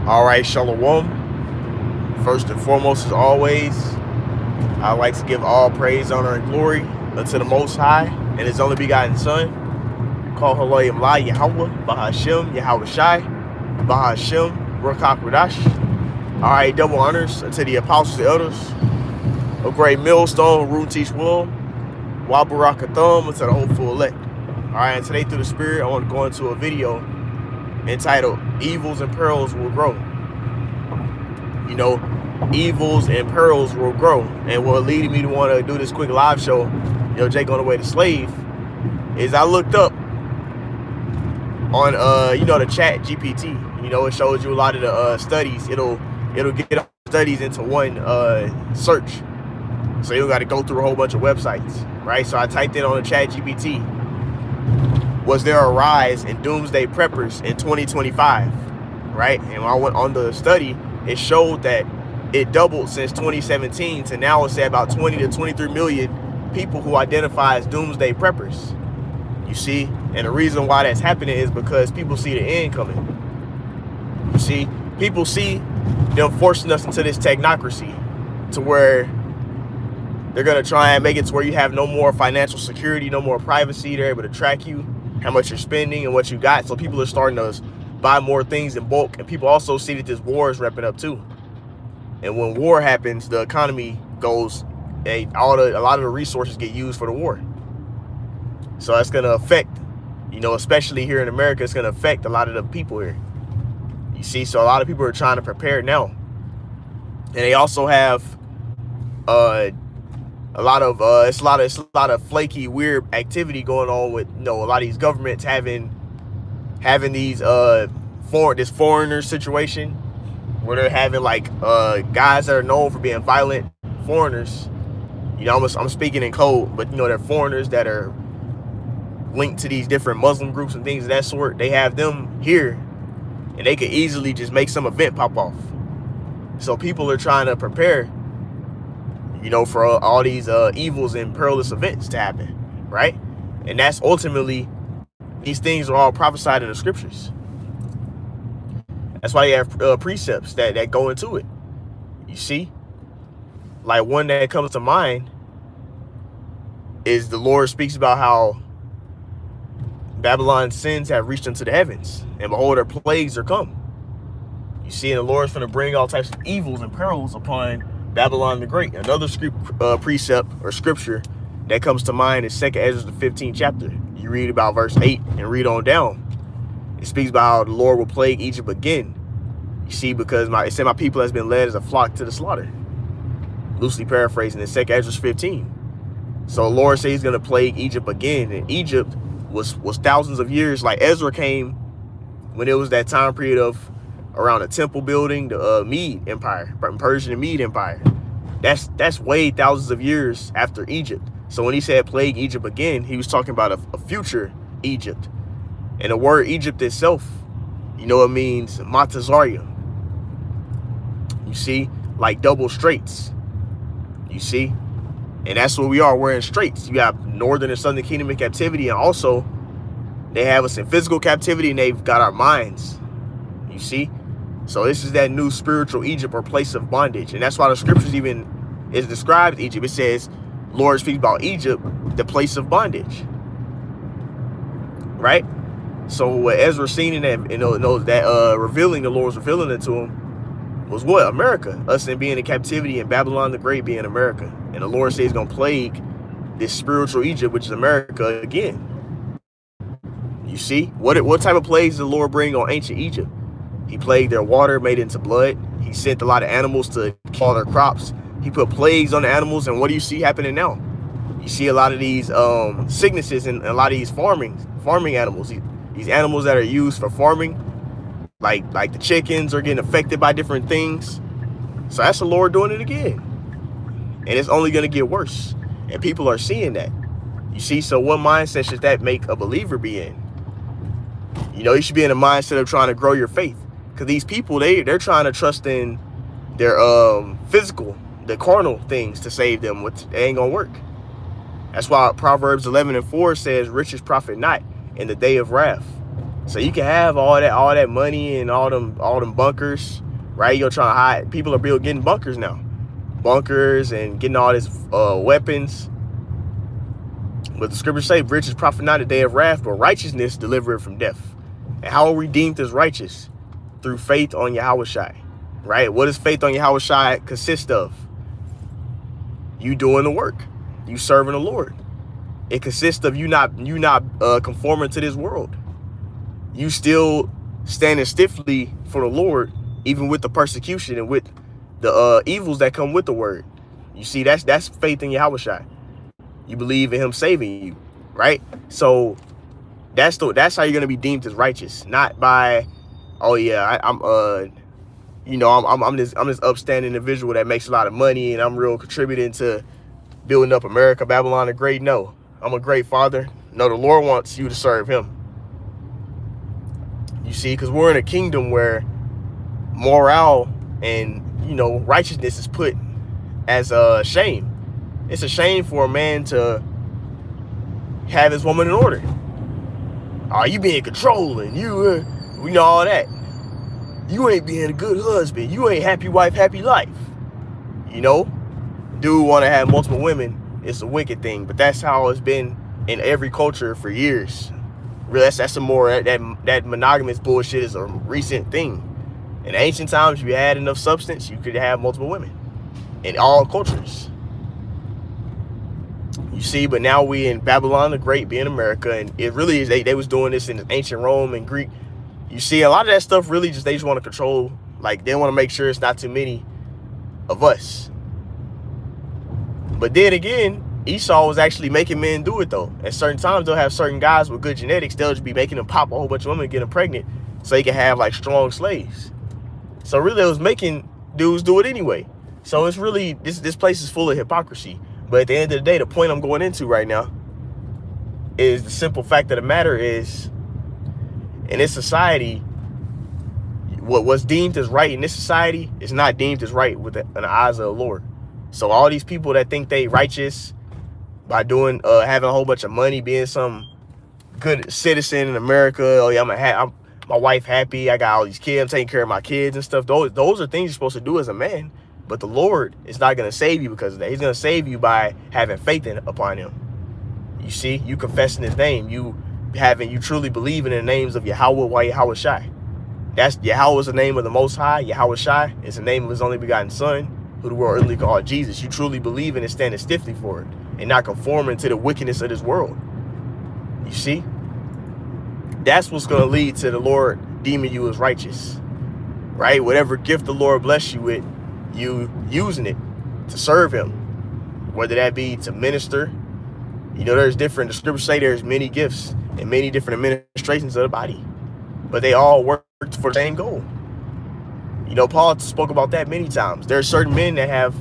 All right, Shalom. First and foremost, as always, I like to give all praise, honor, and glory unto the Most High and His only begotten Son. Call Haloyim La Yahweh, Bahashem, Yahweh Shai, Bahashem, Ruach HaKodesh. All right, double honors unto the apostles and elders, a great millstone, root teach will, Wabarakathum, unto the hopeful elect. All right, and today through the Spirit, I want to go into a video entitled Evils and Perils Will Grow. You know, evils and perils will grow. And what leading me to want to do this quick live show, Jake on the Way to Slave, is I looked up on the chat GPT. It shows you a lot of the studies. It'll get all studies into one search. So you don't got to go through a whole bunch of websites, right? So I typed in on the chat GPT, was there a rise in doomsday preppers in 2025, right? And when I went on the study, it showed that it doubled since 2017 to now it's at about 20 to 23 million people who identify as doomsday preppers. You see? And the reason why that's happening is because people see the end coming. You see? People see them forcing us into this technocracy to where they're going to try and make it to where you have no more financial security, no more privacy. They're able to track you, how much you're spending and what you got. So people are starting to buy more things in bulk. And people also see that this war is wrapping up too. And when war happens, the economy goes, a lot of the resources get used for the war. So that's going to affect, especially here in America, it's going to affect a lot of the people here. You see, so a lot of people are trying to prepare now. And they also have it's a lot of flaky, weird activity going on with, a lot of these governments having these this foreigner situation where they're having like guys that are known for being violent foreigners. I'm speaking in code, but they're foreigners that are linked to these different Muslim groups and things of that sort. They have them here, and they could easily just make some event pop off. So people are trying to prepare, for all these evils and perilous events to happen, right? And that's ultimately, these things are all prophesied in the scriptures. That's why they have precepts that go into it. You see? Like one that comes to mind is the Lord speaks about how Babylon's sins have reached into the heavens, and behold, their plagues are come. You see, and the Lord's going to bring all types of evils and perils upon Babylon the Great. Another precept or scripture that comes to mind is 2nd Ezra, the 15th chapter. You read about verse 8 and read on down. It speaks about how the Lord will plague Egypt again. You see, because it said my people has been led as a flock to the slaughter. Loosely paraphrasing in 2nd Ezra 15. So the Lord says he's going to plague Egypt again. And Egypt was thousands of years. Like Ezra came when it was that time period of around the temple building, the Mede Empire, Persian and Mede Empire. That's way thousands of years after Egypt. So when he said plague Egypt again, he was talking about a future Egypt. And the word Egypt itself, it means Matazarium. You see, like double straits. You see? And that's what we are. We're in straits. You have northern and southern kingdom in captivity, and also they have us in physical captivity, and they've got our minds. You see? So this is that new spiritual Egypt or place of bondage. And that's why the scriptures even is described Egypt. It says, Lord speaks about Egypt, the place of bondage. Right? So what Ezra seen in that, revealing, the Lord's revealing it to him, was what? America. Us in being in captivity, and Babylon the Great being America. And the Lord says he's going to plague this spiritual Egypt, which is America, again. You see? What type of plagues did the Lord bring on ancient Egypt? He plagued their water, made it into blood. He sent a lot of animals to kill their crops. He put plagues on the animals. And what do you see happening now? You see a lot of these sicknesses in a lot of these farming animals. These animals that are used for farming, like the chickens, are getting affected by different things. So that's the Lord doing it again. And it's only going to get worse. And people are seeing that. You see, so what mindset should that make a believer be in? You should be in a mindset of trying to grow your faith. Because these people, they're trying to trust in their physical, the carnal things to save them, which they ain't going to work. That's why Proverbs 11:4 says, riches profit not in the day of wrath. So you can have all that money and all them bunkers, right? You're trying to hide. People are getting bunkers now, bunkers and getting all this weapons. But the scriptures say, riches profit not a day of wrath, but righteousness deliver it from death. And how are we deemed as righteous? Through faith on Yahushua, right? What does faith on Yahushua consist of? You doing the work, you serving the Lord. It consists of you not conforming to this world. You still standing stiffly for the Lord, even with the persecution and with the evils that come with the word. You see, that's faith in Yahushua. You believe in him saving you, right? So that's how you're gonna be deemed as righteous, not by, oh yeah, I'm this upstanding individual that makes a lot of money and I'm real contributing to building up America, Babylon the Great. No, I'm a great father. No, the Lord wants you to serve him. You see, because we're in a kingdom where morale and righteousness is put as a shame. It's a shame for a man to have his woman in order. Oh, you being controlling, you we know all that. You ain't being a good husband. You ain't happy wife, happy life. Dude want to have multiple women. It's a wicked thing, but that's how it's been in every culture for years. Really, that's some more that monogamous bullshit is a recent thing. In ancient times, if you had enough substance, you could have multiple women in all cultures. You see, but now we in Babylon the Great, being America, and it really is they was doing this in ancient Rome and Greek. You see, a lot of that stuff really they just want to control. Like, they want to make sure it's not too many of us. But then again, Esau was actually making men do it though. At certain times, they'll have certain guys with good genetics. They'll just be making them pop a whole bunch of women, get them pregnant, so he can have like strong slaves. So really, it was making dudes do it anyway. So it's really this place is full of hypocrisy. But at the end of the day, the point I'm going into right now is the simple fact of the matter is, in this society, what's deemed as right in this society is not deemed as right in the eyes of the Lord. So all these people that think they righteous by doing having a whole bunch of money, being some good citizen in America, oh yeah, I'm my wife happy, I got all these kids, I'm taking care of my kids and stuff. Those are things you're supposed to do as a man. But the Lord is not going to save you because of that. He's going to save you by having faith upon him. You see, you confessing his name, you truly believing in the names of Yahweh, Yahushua. That's Yahweh is the name of the Most High. Yahushua is the name of his only begotten Son, who the world earthly called Jesus. You truly believe in and standing stiffly for it and not conforming to the wickedness of this world. You see, that's what's going to lead to the Lord deeming you as righteous, right? Whatever gift the Lord bless you with, you using it to serve him, whether that be to minister. There's different, the scriptures say there's many gifts and many different administrations of the body, but they all work for the same goal. Paul spoke about that many times. There are certain men that have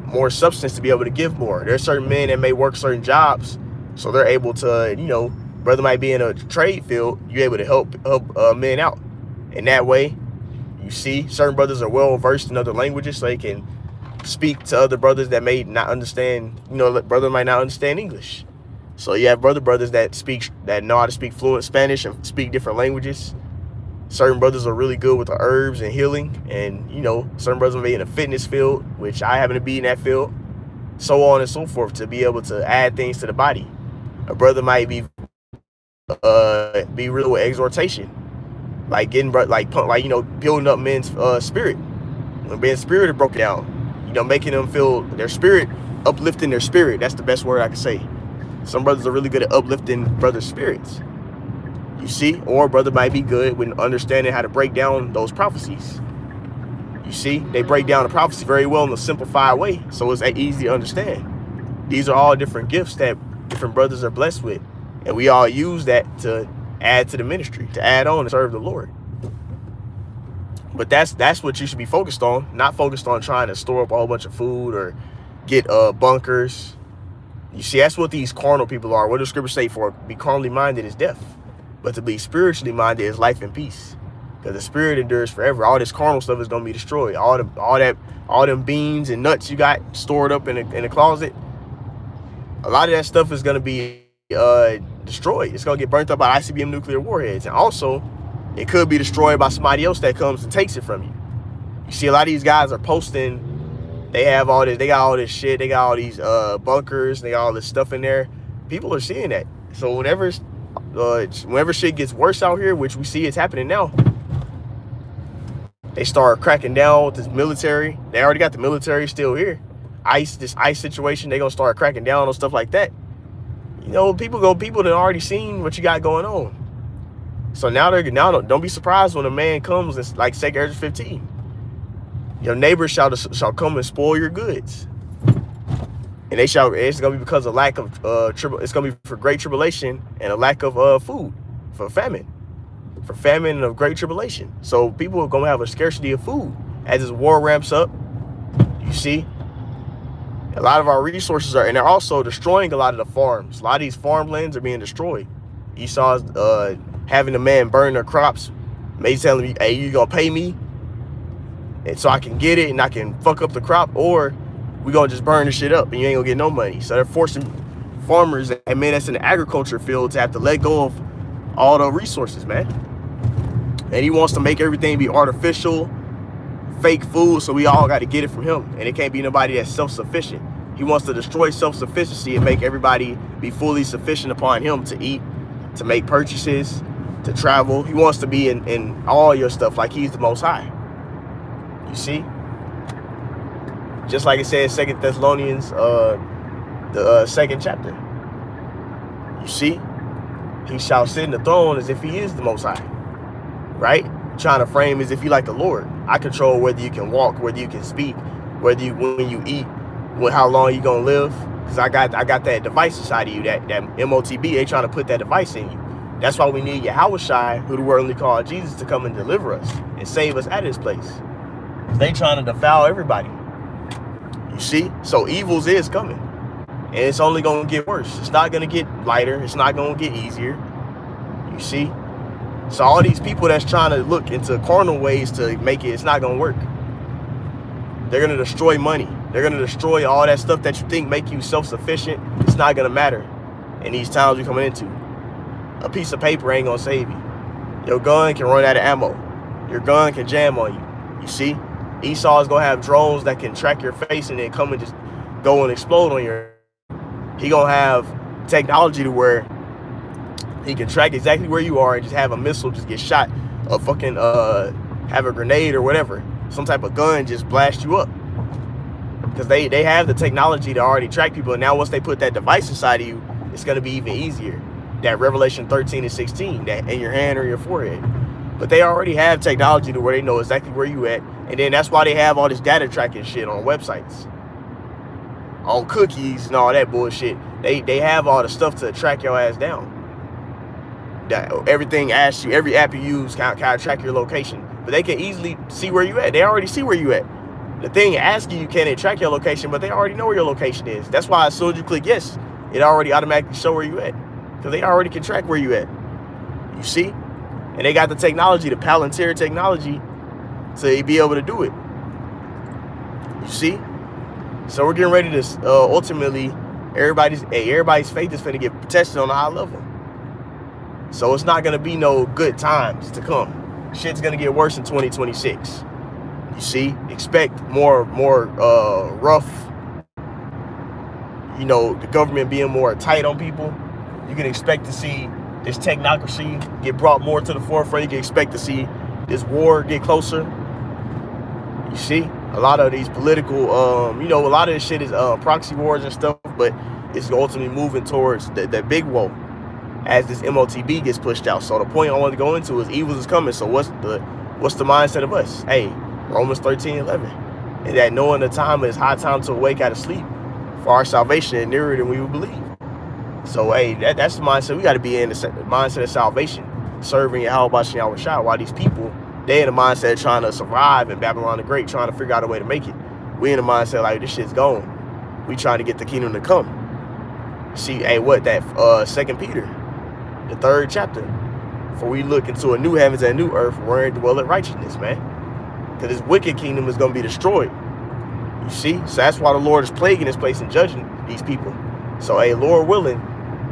more substance to be able to give more. There are certain men that may work certain jobs, so they're able to, brother might be in a trade field, you're able to help men out. In that way, you see, certain brothers are well versed in other languages, so they can speak to other brothers that may not understand, brother might not understand English. So you have brothers that know how to speak fluent Spanish and speak different languages. Certain brothers are really good with the herbs and healing, and certain brothers may be in a fitness field, which I happen to be in that field, so on and so forth, to be able to add things to the body. A brother might be real with exhortation, like building up men's spirit. When being spirited broke down, making them feel their spirit, uplifting their spirit. That's the best word I can say. Some brothers are really good at uplifting brothers' spirits. You see, or a brother might be good when understanding how to break down those prophecies. You see, they break down the prophecy very well in a simplified way, so it's easy to understand. These are all different gifts that different brothers are blessed with, and we all use that to add to the ministry, to add on and serve the Lord. But that's what you should be focused on, not focused on trying to store up a whole bunch of food or get bunkers. You see, that's what these carnal people are. What does Scripture say? For be carnally minded is death, but to be spiritually minded is life and peace. Because the spirit endures forever. All this carnal stuff is gonna be destroyed. All them beans and nuts you got stored up in a closet, a lot of that stuff is gonna be destroyed. It's going to get burnt up by ICBM nuclear warheads. And also, it could be destroyed by somebody else that comes and takes it from you. You see, a lot of these guys are posting. They have all this. They got all this shit. They got all these bunkers. They got all this stuff in there. People are seeing that. So whenever shit gets worse out here, which we see it's happening now, they start cracking down with this military. They already got the military still here. This ICE situation, they gonna start cracking down on stuff like that. You know, people that already seen what you got going on. So now don't be surprised when a man comes and like Second Ezra 15. Your neighbors shall come and spoil your goods. And it's gonna be because of lack of it's gonna be for great tribulation and a lack of food, for famine and of great tribulation. So people are gonna have a scarcity of food as this war ramps up. You see, a lot of our resources and they're also destroying a lot of the farms. A lot of these farmlands are being destroyed. You saw having a man burn their crops, maybe telling me, "Hey, you gonna pay me, and so I can get it and I can fuck up the crop, or we gonna just burn the shit up and you ain't gonna get no money." So they're forcing farmers and men that's in the agriculture field to have to let go of all the resources, man. And he wants to make everything be artificial, fake food, so we all got to get it from him. And it can't be nobody that's self-sufficient. He wants to destroy self-sufficiency and make everybody be fully sufficient upon him to eat, to make purchases, to travel. He wants to be in all your stuff like he's the Most High. You see? Just like it says 2 Thessalonians, the second chapter. You see? He shall sit in the throne as if he is the Most High. Right? Trying to frame as if you like the Lord. I control whether you can walk, whether you can speak, when you eat, how long you gonna live. Because I got that device inside of you, that MOTB. They trying to put that device in you. That's why we need Yahushai, who the word only called Jesus, to come and deliver us and save us at his place. They trying to defile everybody. You see? So evils is coming. And it's only gonna get worse. It's not gonna get lighter. It's not gonna get easier. You see? So all these people that's trying to look into carnal ways to make it's not gonna work. They're gonna destroy money. They're gonna destroy all that stuff that you think make you self-sufficient. It's not gonna matter in these times we're coming into. A piece of paper ain't gonna save you. Your gun can run out of ammo. Your gun can jam on you. You see? Esau is gonna have drones that can track your face and then come and just go and explode on your. He gonna have technology to where he can track exactly where you are and just have a missile just get shot, a fucking have a grenade or whatever, some type of gun just blast you up. Because they have the technology to already track people, and now once they put that device inside of you, it's gonna be even easier. That Revelation 13 and 16, that in your hand or your forehead. But they already have technology to where they know exactly where you at, and then that's why they have all this data tracking shit on websites, on cookies and all that bullshit. They have all the stuff to track your ass down. That everything asks you, every app you use can track your location, but they can easily see where you at. They already see where you at. The thing asking you, can it track your location, but they already know where your location is. That's why as soon as you click yes, it already automatically show where you at, because they already can track where you at. You see? And they got the technology, the Palantir technology, to be able to do it. You see? So we're getting ready to ultimately, everybody's faith is finna get tested on a high level. So it's not gonna be no good times to come. Shit's gonna get worse in 2026. You see? Expect more rough, you know, the government being more tight on people. You can expect to see this technocracy get brought more to the forefront. You can expect to see this war get closer. You see? A lot of these political, you know, a lot of this shit is proxy wars and stuff, but it's ultimately moving towards the big war as this MOTB gets pushed out. So the point I want to go into is evil is coming. So what's the mindset of us? Hey, Romans 13:11. And that knowing the time is high time to awake out of sleep, for our salvation is nearer than we would believe. So hey, that's the mindset. We got to be in the mindset of salvation, serving Yahweh Shah, while these people, they in the mindset of trying to survive in Babylon the Great, trying to figure out a way to make it. We in the mindset like this shit's gone. We trying to get the kingdom to come. See, hey, what that 2 Peter, the 3rd chapter. For we look into a new heavens and a new earth wherein dwelleth righteousness, man. Because this wicked kingdom is going to be destroyed. You see? So that's why the Lord is plaguing this place and judging these people. So, hey, Lord willing,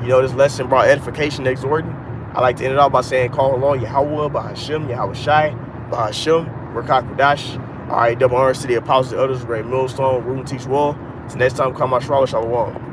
You know, this lesson brought edification, exhorting. I like to end it off by saying, call Allah, Yahweh, Bahashim, Yahweh Shai, Bahashim, Rakak Kudash. All right, double honors to the apostles, the elders, great millstone, root and teach well. Till next time, come out, Shalom.